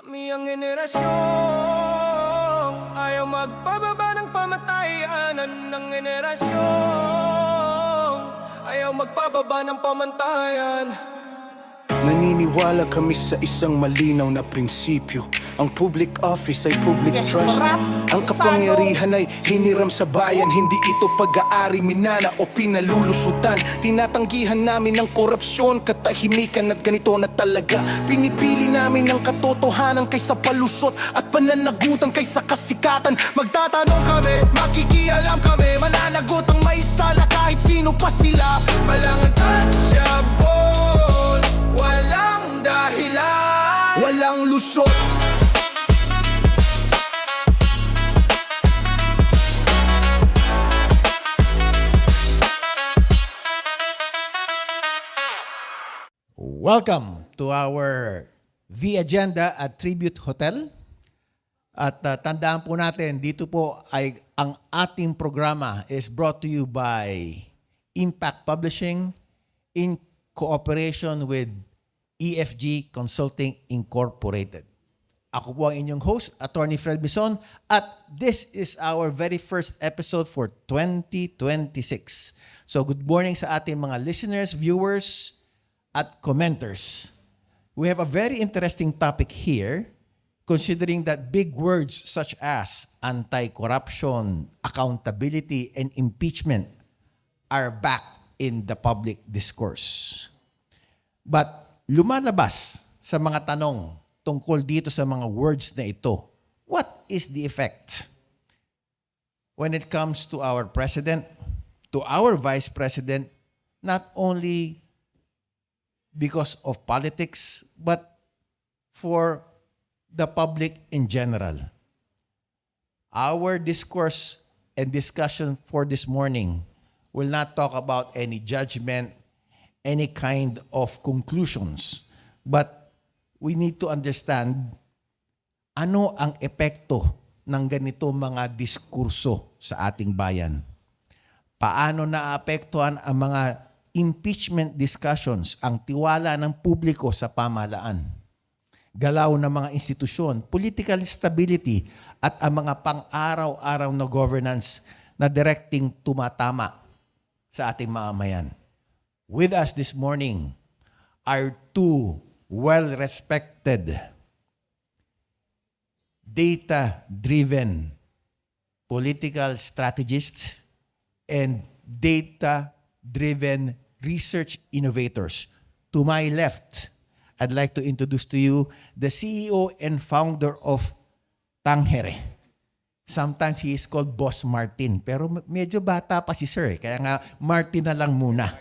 Miyang henerasyon ayaw magpababa ng pamatayanan ng henerasyon ayaw magpababa ng pamantayan. Naniniwala kami sa isang malinaw na prinsipyo. Ang public office ay public trust. Ang kapangyarihan ay hiniram sa bayan. Hindi ito pag-aari, minana o pinalulusutan. Tinatanggihan namin ang korupsyon, katahimikan at ganito na talaga. Pinipili namin ang katotohanan kaysa palusot at pananagutan kaysa kasikatan. Magtatanong kami, makikialam kami, mananagot ang may sala kahit sino pa sila. Walang untouchable, walang dahilan, walang lusot. Welcome to our The Agenda at Tribute Hotel. At tandaan po natin, dito po ay ang ating programa is brought to you by Impact Publishing in cooperation with EFG Consulting Incorporated. Ako po ang inyong host, Attorney Fred Bison, at this is our very first episode for 2026. So good morning sa ating mga listeners, viewers, at commenters. We have a very interesting topic here, considering that big words such as anti-corruption, accountability, and impeachment are back in the public discourse. But lumalabas sa mga tanong tungkol dito sa mga words na ito, what is the effect when it comes to our president, to our vice president, not only because of politics, but for the public in general. Our discourse and discussion for this morning will not talk about any judgment, any kind of conclusions, but we need to understand ano ang epekto ng ganito mga diskurso sa ating bayan. Paano naapektuhan ang mga impeachment discussions ang tiwala ng publiko sa pamahalaan, galaw ng mga institusyon, political stability at ang mga pang-araw-araw na governance na directing tumatama sa ating mamamayan. With us this morning are two well-respected, data-driven political strategists and data-driven research innovators. To my left, I'd like to introduce to you the CEO and founder of Tangere. Sometimes he is called Boss Martin, pero medyo bata pa si Sir, kaya nga Martin na lang muna.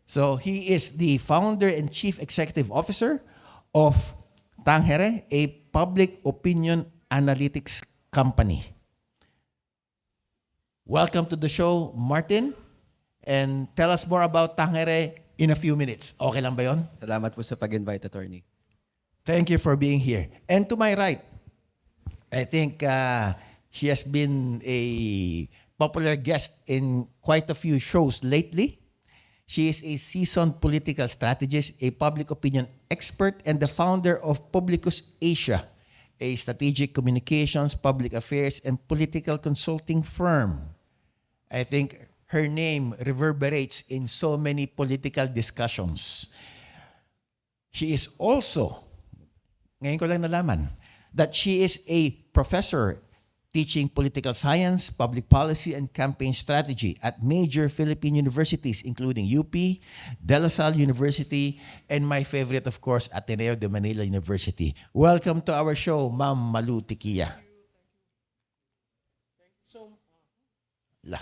So he is the founder and chief executive officer of Tangere, a public opinion analytics company. Welcome to the show, Martin. And tell us more about Tangere in a few minutes. Okay lang ba yun? Salamat po sa pag-invite, Attorney. Thank you for being here. And to my right, I think she has been a popular guest in quite a few shows lately. She is a seasoned political strategist, a public opinion expert, and the founder of Publicus Asia, a strategic communications, public affairs, and political consulting firm. I think her name reverberates in so many political discussions. She is also, ngayon ko lang nalaman, that she is a professor teaching political science, public policy, and campaign strategy at major Philippine universities, including UP, De La Salle University, and my favorite, of course, Ateneo de Manila University. Welcome to our show, Ma'am Malu Tiquia. La.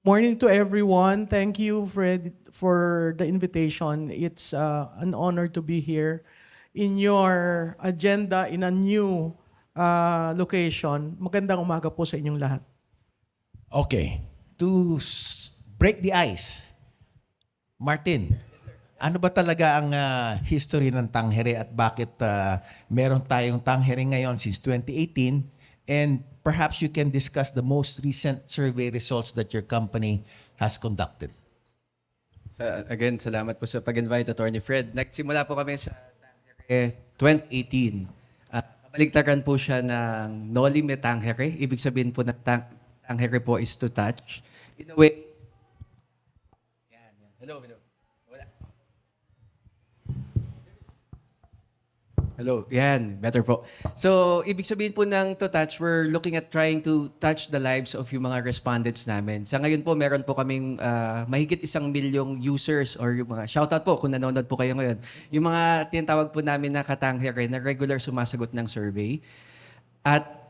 Morning to everyone. Thank you, Fred, for the invitation. It's an honor to be here in your agenda in a new location. Magandang umaga po sa inyong lahat. Okay. To break the ice, Martin, ano ba talaga ang history ng Tangere at bakit meron tayong Tangere ngayon since 2018? And perhaps you can discuss the most recent survey results that your company has conducted. Again, salamat po sa pag-invite, Attorney Fred. Nagsimula po kami sa Tangere 2018. Kabaligtaran po siya ng Noli Me Tangere. Ibig sabihin po ng tangere po is to touch. In a way, yan. Hello. Wala. Hello, yan, better po. So, ibig sabihin po ng to touch, we're looking at trying to touch the lives of yung mga respondents namin. Sa ngayon po, meron po kaming mahigit 1 milyong users or yung mga, shoutout po kung nanonood po kayo ngayon, yung mga tinatawag po namin na katanghere na regular sumasagot ng survey. At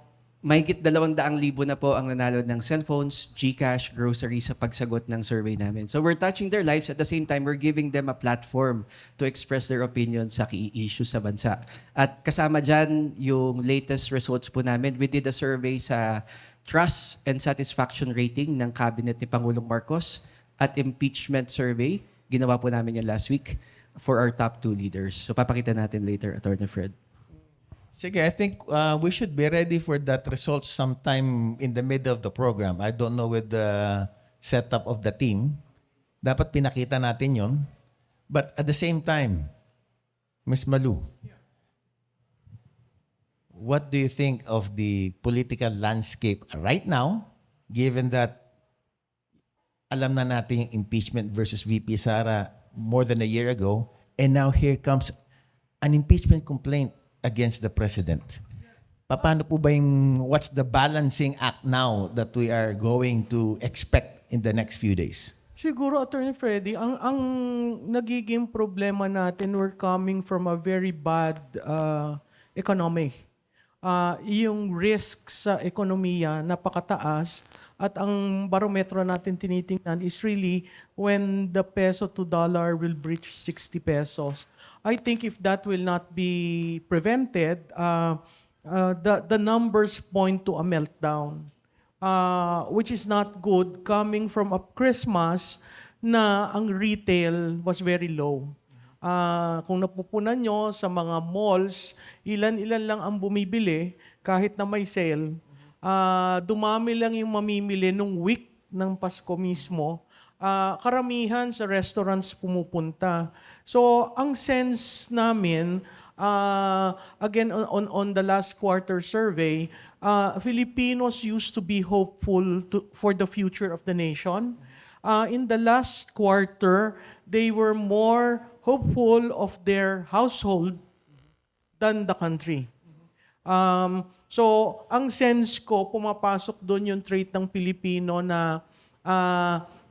mahigit 200,000 na po ang nanalo ng cellphones, GCash, grocery sa pagsagot ng survey namin. So we're touching their lives. At the same time, we're giving them a platform to express their opinion sa key issues sa bansa. At kasama dyan yung latest results po namin. We did a survey sa trust and satisfaction rating ng cabinet ni Pangulong Marcos at impeachment survey. Ginawa po namin yan last week for our top 2 leaders. So papakita natin later, Attorney Fred. Sige, I think we should be ready for that result sometime in the middle of the program. I don't know with the setup of the team. Dapat pinakita natin yon. But at the same time, Ms. Malu, what do you think of the political landscape right now, given that alam na natin yung impeachment versus VP Sara more than a year ago, and now here comes an impeachment complaint against the president. Paano po ba yung, what's the balancing act now that we are going to expect in the next few days? Siguro, Attorney Freddy, ang nagiging problema natin, we're coming from a very bad economy. Yung risk sa ekonomiya napakataas at ang barometro natin tinitingnan is really when the peso to dollar will breach 60 pesos. I think if that will not be prevented, the numbers point to a meltdown, which is not good coming from a Christmas na ang retail was very low. Kung napupunan nyo sa mga malls, ilan-ilan lang ang bumibili kahit na may sale. Dumami lang yung mamimili nung week ng Pasko mismo. Karamihan sa restaurants pumupunta. So, ang sense namin, again, on the last quarter survey, Filipinos used to be hopeful for the future of the nation. In the last quarter, they were more hopeful of their household than the country. So, ang sense ko, pumapasok doon yung trait ng Pilipino na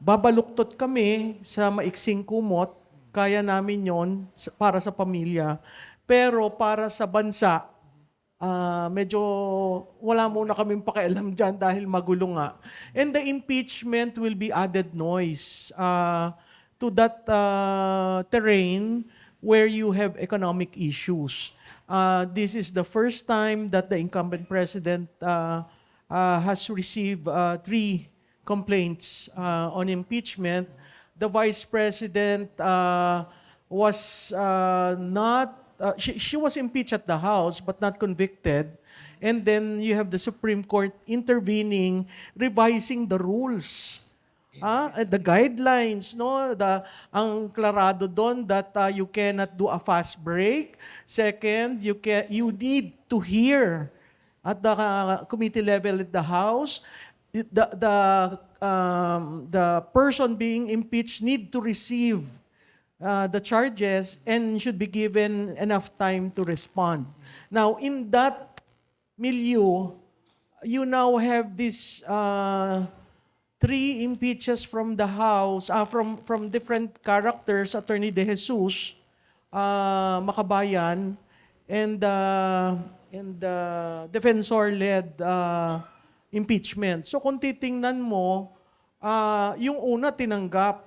babaluktot kami sa maiksing kumot, kaya namin yon para sa pamilya. Pero para sa bansa, medyo wala muna kaming pakialam dyan dahil magulo nga. And the impeachment will be added noise to that terrain where you have economic issues. This is the first time that the incumbent president has received 3 complaints on impeachment. The vice president was not, she was impeached at the House but not convicted. And then you have the Supreme Court intervening, revising the rules. The guidelines, no? Ang klarado doon that you cannot do a fast break. Second, you need to hear at the committee level at the House. The person being impeached need to receive the charges and should be given enough time to respond. Now, in that milieu, you now have this 3 impeaches from the House, from different characters, Attorney De Jesus, Makabayan, and defensor-led impeachment. So kung titingnan mo, yung una tinanggap,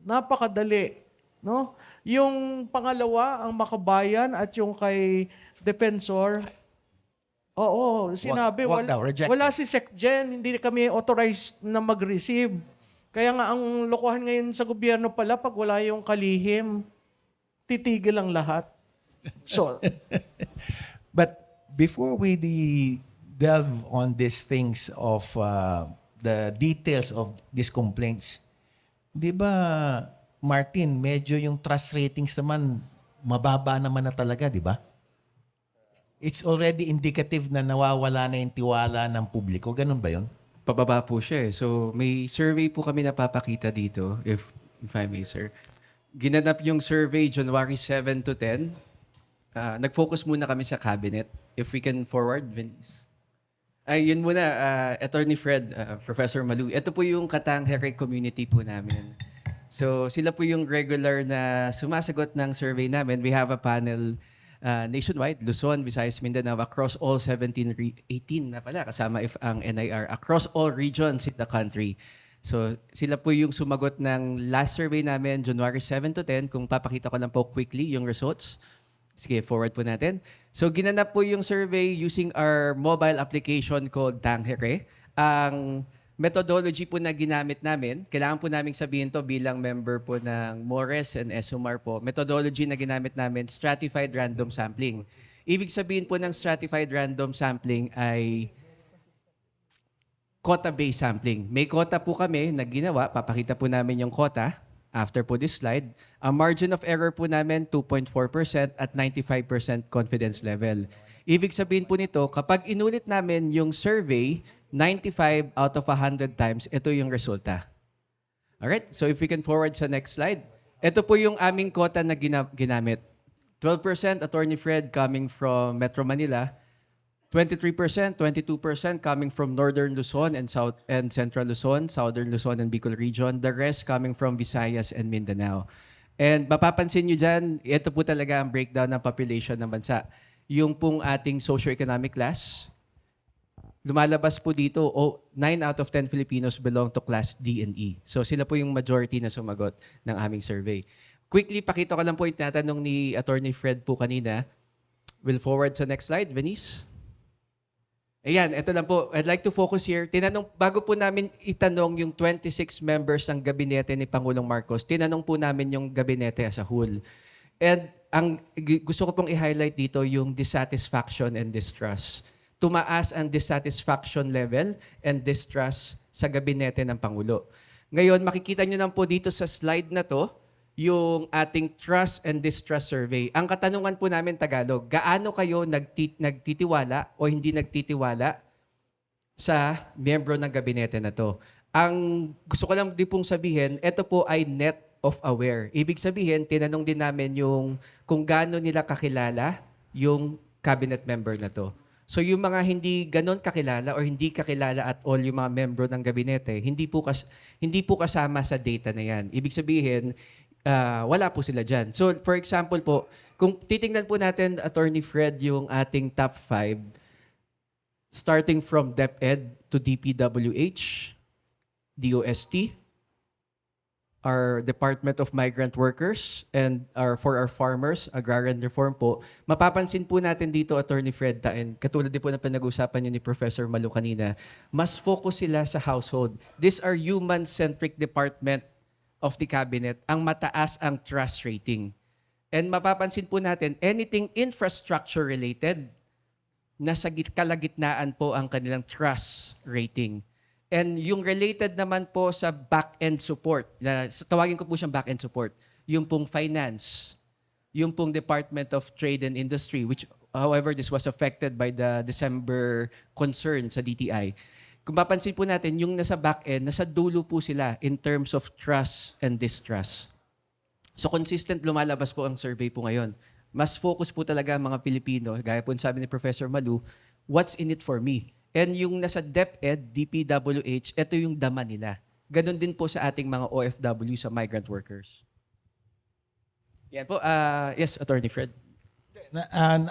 napakadali. No? Yung pangalawa, ang Makabayan at yung kay defensor, sinabi, wala si SecGen, hindi kami authorized na mag-receive. Kaya nga ang lokohan ngayon sa gobyerno pala, pag wala yung kalihim, titigil ang lahat. So, but before we delve on these things of the details of these complaints, di ba, Martin, medyo yung trust ratings naman, mababa naman na talaga, di ba? it's already indicative na nawawala na yung tiwala ng publiko. Ganun ba yun? Pababa po siya eh. So may survey po kami napapakita dito, if I may, sir. Ginanap yung survey January 7 to 10. Nag-focus muna kami sa cabinet. If we can forward, Vince. Ay, yun muna, Attorney Fred, Professor Malu. Ito po yung Katanghere community po namin. So sila po yung regular na sumasagot ng survey namin. We have a panel nationwide, Luzon, Visayas, Mindanao, across all 18 na pala, kasama if ang NIR, across all regions in the country. So sila po yung sumagot ng last survey namin, January 7 to 10. Kung papakita ko lang po quickly yung results. Sige, forward po natin. So ginanap po yung survey using our mobile application called Tanghere. Ang methodology po na ginamit namin, kailangan po namin sabihin to bilang member po ng MORES and SOMAR po. Methodology na ginamit namin, stratified random sampling. Ibig sabihin po ng stratified random sampling ay quota-based sampling. May quota po kami na ginawa, papakita po namin yung quota after po this slide. Ang margin of error po namin, 2.4% at 95% confidence level. Ibig sabihin po nito, kapag inulit namin yung survey, 95 out of 100 times, ito yung resulta. Alright, so if we can forward sa next slide. Ito po yung aming quota na ginamit. 12% Attorney Fred coming from Metro Manila, 23%, 22% coming from Northern Luzon and South and Central Luzon, Southern Luzon and Bicol region. The rest coming from Visayas and Mindanao. And mapapansin nyo dyan, ito po talaga ang breakdown ng population ng bansa. Yung pong ating socioeconomic class, lumalabas po dito, 9 out of 10 Filipinos belong to class D and E. So sila po yung majority na sumagot ng aming survey. Quickly, pakita ko lang po yung tinatanong ni Attorney Fred po kanina. We'll forward sa next slide, Venice. Ayan, ito lang po. I'd like to focus here. Bago po namin itanong yung 26 members ng gabinete ni Pangulong Marcos, tinanong po namin yung gabinete as a whole. And ang gusto ko pong i-highlight dito yung dissatisfaction and distrust. Tumaas ang dissatisfaction level and distrust sa gabinete ng Pangulo. Ngayon, makikita nyo lang po dito sa slide na to, yung ating trust and distrust survey. Ang katanungan po namin Tagalog, gaano kayo nagtitiwala o hindi nagtitiwala sa miyembro ng gabinete na to? Ang gusto ko lang din pong sabihin, ito po ay net of aware. Ibig sabihin, tinanong din namin yung kung gaano nila kakilala yung cabinet member na to. So yung mga hindi ganon kakilala or hindi kakilala at all yung mga membro ng gabinete, hindi po kasama sa data na yan. Ibig sabihin, wala po sila dyan. So, for example po, kung titingnan po natin, Attorney Fred, yung ating top 5, starting from DepEd to DPWH, DOST, our Department of Migrant Workers, and for our farmers, agrarian reform po, mapapansin po natin dito, Attorney Fred, and katulad din po na pinag-usapan niyo ni Professor Malu kanina, mas focus sila sa household. These are human-centric department of the cabinet, ang mataas ang trust rating. And mapapansin po natin, anything infrastructure related, nasa kalagitnaan po ang kanilang trust rating. And yung related naman po sa back-end support, tawagin ko po siyang back-end support, yung pong finance, yung pong Department of Trade and Industry, which however this was affected by the December concern sa DTI. Kung mapansin po natin, yung nasa back-end, nasa dulo po sila in terms of trust and distrust. So consistent lumalabas po ang survey po ngayon. Mas focus po talaga ang mga Pilipino, gaya po sabi ni Professor Malu, what's in it for me? And yung nasa DepEd, DPWH, ito yung dama nila. Ganon din po sa ating mga OFW sa migrant workers. Yan po. Yes, Attorney Fred.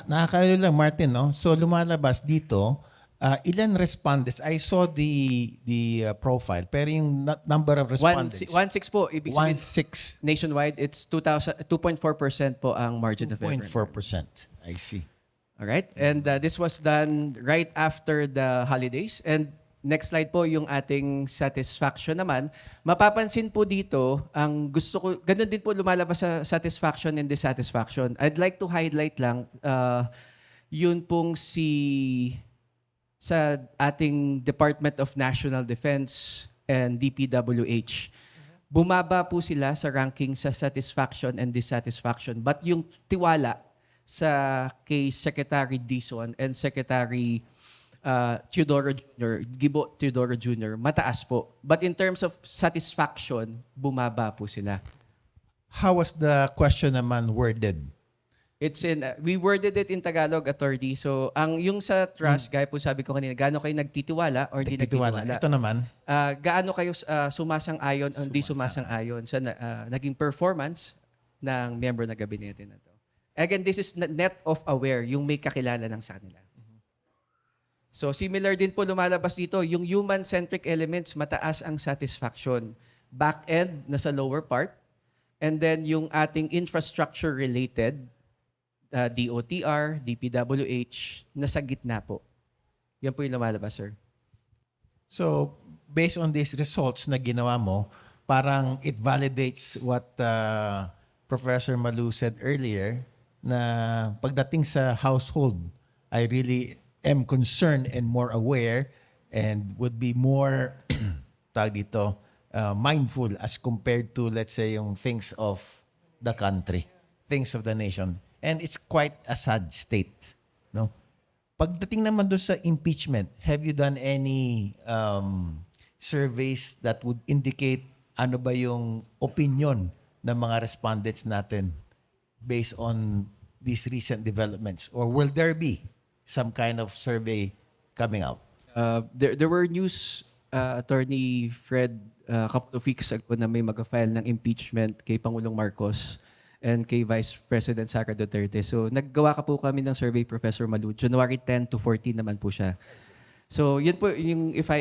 Nakakayo lang, Martin, no? So lumalabas dito, ilan respondents? I saw the profile, pero yung number of respondents. 1.6 po. Ibig sabihin, 1.6. nationwide, it's 2.4% po ang margin of error. 2.4%. I see. All right? And this was done right after the holidays. And next slide po, yung ating satisfaction naman. Mapapansin po dito, ang gusto ko, ganun din po lumalabas sa satisfaction and dissatisfaction. I'd like to highlight lang, yun pong sa ating Department of National Defense and DPWH. Bumaba po sila sa ranking sa satisfaction and dissatisfaction. But yung tiwala, sa kay Secretary Dizon and Secretary Teodoro Jr., Gibo Teodoro Jr., mataas po. But in terms of satisfaction, bumaba po sila. How was the question naman worded? It's in, we worded it in Tagalog, attorney. So, yung sa trust, gaya po sabi ko kanina, gaano kayo nagtitiwala or di nagtitiwala? Ito naman. Gaano kayo sumasang-ayon o hindi sumasang-ayon sa naging performance ng miyembro ng gabinete na to. Again, this is net of aware, yung may kakilala ng sa kanila. So similar din po lumalabas dito, yung human-centric elements, mataas ang satisfaction. Back-end, nasa lower part. And then yung ating infrastructure-related, DOTR, DPWH, nasa gitna po. Yan po yung lumalabas, sir. So, based on these results na ginawa mo, parang it validates what Professor Malu said earlier, na pagdating sa household, I really am concerned and more aware and would be more mindful as compared to, let's say, yung things of the country, things of the nation. And it's quite a sad state. No? Pagdating naman doon sa impeachment, have you done any surveys that would indicate ano ba yung opinion ng mga respondents natin based on these recent developments? Or will there be some kind of survey coming out? There were news, Attorney Fred, a couple of weeks ago na may mag-file ng impeachment kay Pangulong Marcos and kay Vice President Sara Duterte. So naggawa ka po kami ng survey, Professor Malu. January 10 to 14 naman po siya. So yun po yung if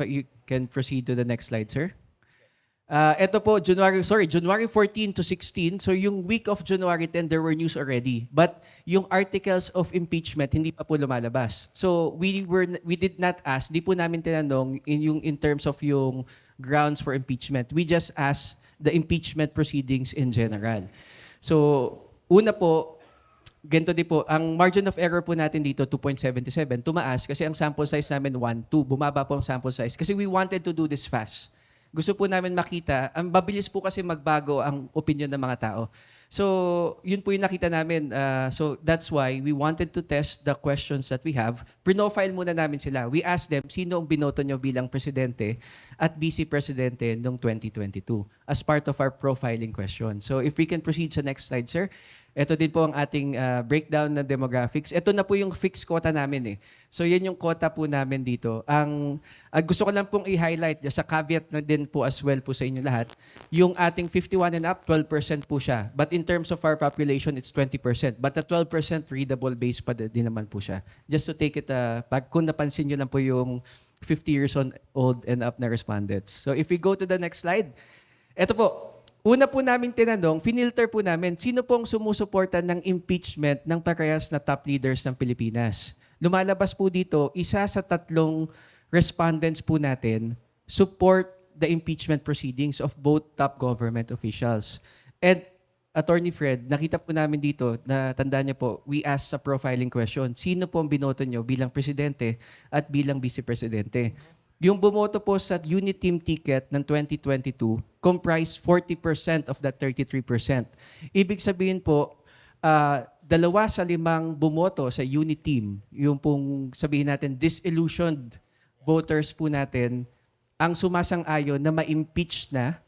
you can proceed to the next slide, sir. Ito po, January 14 to 16. So yung week of January 10, there were news already. But yung articles of impeachment, hindi pa po lumalabas. So we did not ask, di po namin tinanong in terms of yung grounds for impeachment. We just asked the impeachment proceedings in general. So una po, ganito din po, ang margin of error po natin dito, 2.77, tumaas kasi ang sample size namin 1, 2. Bumaba po ang sample size kasi we wanted to do this fast. Gusto po namin makita, ang mabilis po kasi magbago ang opinion ng mga tao. So, yun po yung nakita namin. So, that's why we wanted to test the questions that we have. Profile muna namin sila. We asked them, sino ang binoto nyo bilang presidente at vice presidente noong 2022 as part of our profiling question. So, if we can proceed sa next slide, sir. Ito din po ang ating breakdown ng demographics. Ito na po yung fixed quota namin eh. So yan yung quota po namin dito. Ang gusto ko lang pong i-highlight sa caveat na din po as well po sa inyo lahat, yung ating 51 and up, 12% po siya. But in terms of our population, it's 20%. But the 12% readable base pa din naman po siya. Just to take it, kung napansin nyo lang po yung 50 years old and up na respondents. So if we go to the next slide, ito po, una po namin tinanong, finilter po namin, sino pong sumusuporta ng impeachment ng parehas na top leaders ng Pilipinas. Lumalabas po dito, isa sa 3 respondents po natin support the impeachment proceedings of both top government officials. And Attorney Fred, nakita po namin dito, na tandaan niyo po, we asked sa profiling question, sino po ang binoto niyo bilang presidente at bilang vice-presidente? Yung bumoto po sa unit team ticket ng 2022 comprise 40% of that 33%. Ibig sabihin po, 2 sa 5 bumoto sa unit team, yung pong sabihin natin disillusioned voters po natin, ang sumasang-ayon na ma-impeach na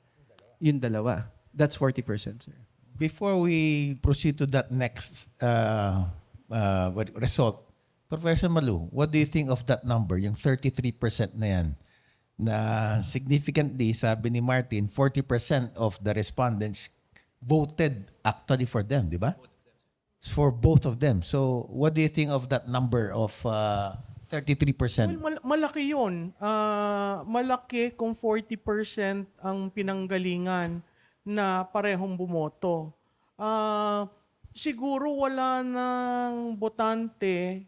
yung 2. That's 40%, sir. Before we proceed to that next result, Professor Malu, what do you think of that number, yung 33% na yan? Na significantly, sabi ni Martin, 40% of the respondents voted actually for them, di ba? For both of them. So, what do you think of that number of 33%? Well, malaki yun. Malaki kung 40% ang pinanggalingan na parehong bumoto. Siguro wala ng botante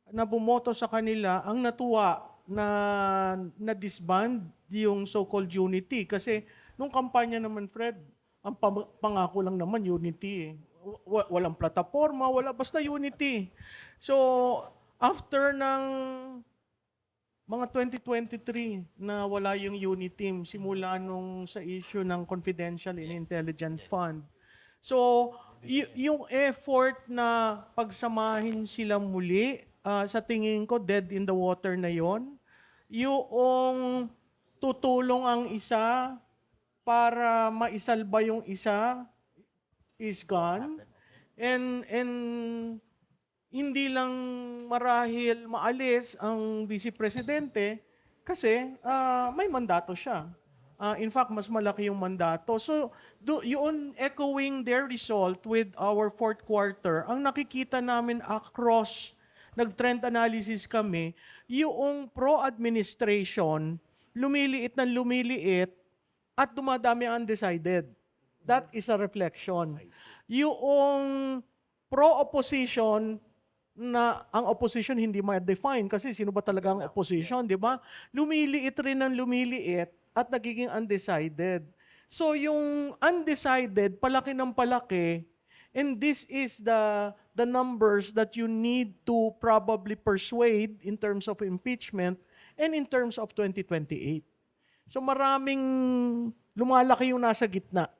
na bumoto sa kanila ang natuwa na disband yung so-called unity. Kasi nung kampanya naman, Fred, ang pangako lang naman unity. Walang plataforma, basta unity. So, after ng mga 2023 na wala yung unity team, simula nung sa issue ng confidential and intelligence fund. So, yung effort na pagsamahin sila muli, sa tingin ko, dead in the water na yon. Yung tutulong ang isa para maisalba yung isa is gone. And hindi lang marahil maalis ang Vice Presidente kasi may mandato siya. In fact, mas malaki yung mandato. So, yun, echoing their result with our fourth quarter, ang nakikita namin across, nag-trend analysis kami, yung pro-administration, lumiliit at dumadami ang undecided. That is a reflection. Yung pro-opposition, na ang opposition hindi ma-define kasi sino ba talaga ang opposition, di ba? Lumiliit rin ng lumiliit at nagiging undecided. So yung undecided, palaki ng palaki, and this is the numbers that you need to probably persuade in terms of impeachment and in terms of 2028. So maraming lumalaki yung nasa gitna.